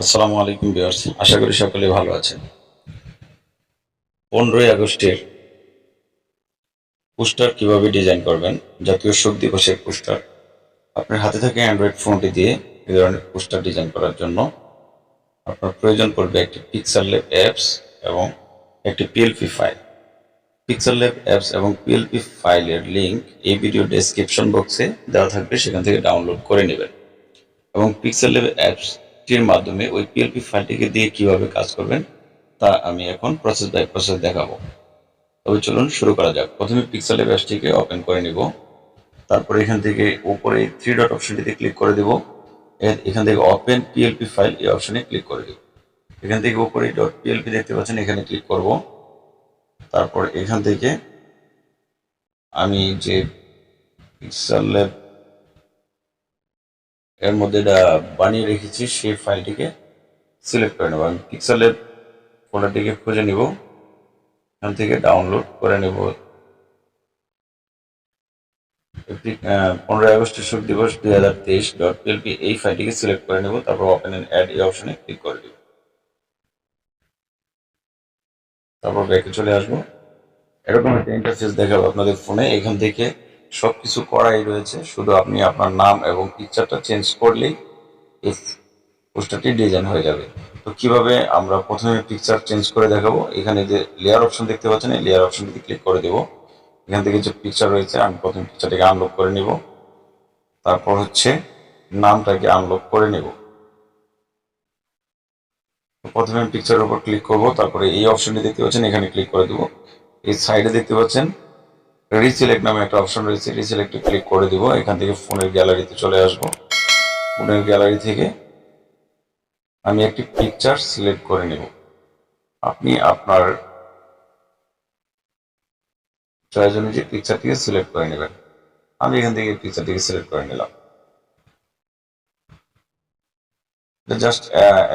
আসসালামু আলাইকুম ভিউয়ার্স, আশা করি সকলে ভালো আছেন। 15ই আগস্টের পোস্টার কিভাবে ডিজাইন করবেন, জাতীয় শোক দিবসের পোস্টার। আপনার হাতে থাকা অ্যান্ড্রয়েড ফোনটি দিয়ে এই ধরনের পোস্টার ডিজাইন করার জন্য আপনার প্রয়োজন পড়বে একটি পিক্সেল ল্যাব অ্যাপস এবং একটি PLP file. Pixel lab apps এবং পিএলপি ফাইলের লিঙ্ক এই ভিডিও ডেসক্রিপশন বক্সে দেওয়া থাকবে, সেখান থেকে ডাউনলোড করে নেবেন এবং পিক্সেল ল্যাব অ্যাপসটির মাধ্যমে ওই পিএলপি ফাইলটিকে দিয়ে কিভাবে কাজ করবেন তা আমি এখন প্রসেস বাই প্রসেস দেখাবো। তবে চলুন শুরু করা যাক। প্রথমে পিক্সেল ল্যাব অ্যাপসটিকে ওপেন করে নিব। তারপরে এখান থেকে উপরে থ্রি ডট অপশনটিতে ক্লিক করে দেব। এখান থেকে ওপেন পিএলপি ফাইল এই অপশনে ক্লিক করে দেব। এখান থেকে উপরে ডট পিএলপি দেখতে পাচ্ছেন, এখানে ক্লিক করব। তারপর এখান থেকে আমি যে পিক্সেল ল্যাব এর মধ্যে বানিয়ে রেখেছি সেই ফাইলটিকে সিলেক্ট করে নেব। আমি পিক্সেল ল্যাব ফোল্ডারটিকে খুঁজে নিব, এখান থেকে ডাউনলোড করে নেব 15 আগস্ট শোক দিবস 2023.plt এই ফাইলটিকে সিলেক্ট করে নেব। তারপর ওপেন এন্ড অ্যাড এই অপশনে ক্লিক করে দেব। তারপর ব্যাকে চলে আসবো। এরকম একটা ইন্টারফেস দেখাবো আপনাদের ফোনে। এখান থেকে সবকিছু করাই রয়েছে, শুধু আপনি আপনার নাম এবং পিকচারটা চেঞ্জ করলেই এই পোস্টারটি ডিজাইন হয়ে যাবে। তো কিভাবে আমরা প্রথমে পিকচার চেঞ্জ করে দেখাবো, এখানে যে লেয়ার অপশন দেখতে পাচ্ছেন এই লেয়ার অপশনটিতে ক্লিক করে দেব। এখান থেকে যে পিকচার রয়েছে আমি প্রথমে পিকচারটিকে আনলক করে নিব। তারপর হচ্ছে নামটাকে আনলক করে নেব। প্রথমে আমি পিকচারের উপর ক্লিক করব, তারপরে এই অপশনটি দেখতে পাচ্ছেন এখানে ক্লিক করে দেব। এই সাইডে দেখতে পাচ্ছেন রিসিলেক্ট নামে একটা অপশন রয়েছে, রিসিলেক্টে ক্লিক করে দিব। এখান থেকে ফোনের গ্যালারিতে চলে আসব। ফোনের গ্যালারি থেকে আমি একটি পিকচার সিলেক্ট করে নেব। আপনি আপনার চয়েস অনুযায়ী পিকচারটিকে সিলেক্ট করে নেবেন। আমি এখান থেকে পিকচারটিকে সিলেক্ট করে নিলাম। জাস্ট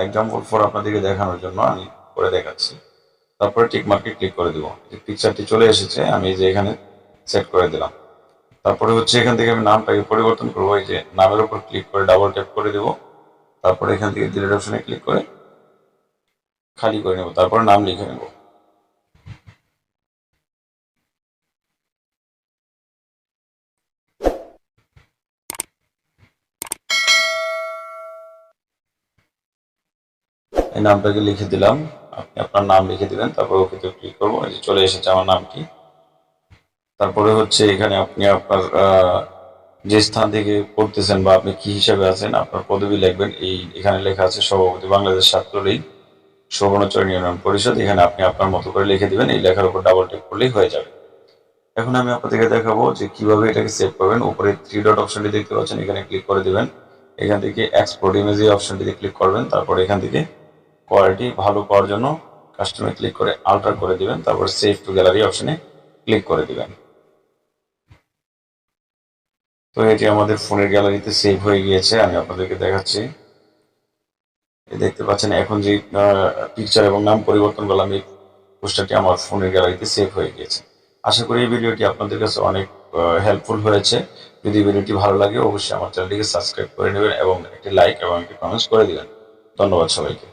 এক্সাম্পল ফর আপনাদেরকে দেখানোর জন্য আমি করে দেখাচ্ছি। তারপরে টিক মার্কে ক্লিক করে দিব। পিকচারটি চলে এসেছে, আমি যে এখানে সেট করে দিলাম। তারপরে হচ্ছে এখান থেকে আমি নামটাকে পরিবর্তন করবো। এই যে নামের উপর ক্লিক করে ডাবল ট্যাপ করে দেব। তারপরে এখান থেকে ডিলিট অপশনে ক্লিক করে খালি করে নেব। তারপরে নাম লিখে নেব। এই নামটাকে লিখে দিলাম। আপনি আপনার নাম লিখে দিবেন, তারপর ওকে ক্লিক করবো। এই যে চলে এসেছে আমার নামটি। তারপরে হচ্ছে এখানে আপনি আপনার যে স্থান থেকে পড়তেছেন বা আপনি কি হিসাবে আছেন আপনার পদবি লিখবেন। এই এখানে লেখা আছে সভাপতি বাংলাদেশ ছাত্রলীগ সুবর্ণচর ইউনিয়ন পরিষদ। এখানে আপনি আপনার মতো করে লিখে দিবেন। এই লেখার উপর ডাবল ক্লিক করলেই হয়ে যাবে। এখন আমি আপনাদেরকে দেখাবো যে কিভাবে এটাকে সেভ করবেন। উপরে থ্রি ডট অপশনটি দেখতে পাচ্ছেন, এখানে ক্লিক করে দিবেন। এখান থেকে এক্সপোর্ট ইমেজ এই অপশনটিতে ক্লিক করবেন। তারপর এখান থেকে কোয়ালিটি ভালো পাওয়ার জন্য কাস্টমে ক্লিক করে আল্ট্রা করে দিবেন। তারপর সেভ টু গ্যালারি অপশনে ক্লিক করে দিবেন। তো এটি আমাদের ফোনের গ্যালারিতে সেভ হয়ে গিয়েছে। আমি আপনাদেরকে দেখাচ্ছি। দেখতে পাচ্ছেন এখন যে পিকচার এবং নাম পরিবর্তন করলাম, এই পোস্টারটি আমার ফোনের গ্যালারিতে সেভ হয়ে গিয়েছে। আশা করি এই ভিডিওটি আপনাদের কাছে অনেক হেল্পফুল হয়েছে। যদি ভিডিওটি ভালো লাগে অবশ্যই আমার চ্যানেলটিকে সাবস্ক্রাইব করে নেবেন এবং একটি লাইক এবং একটি কমেন্টস করে দিবেন। ধন্যবাদ সবাইকে।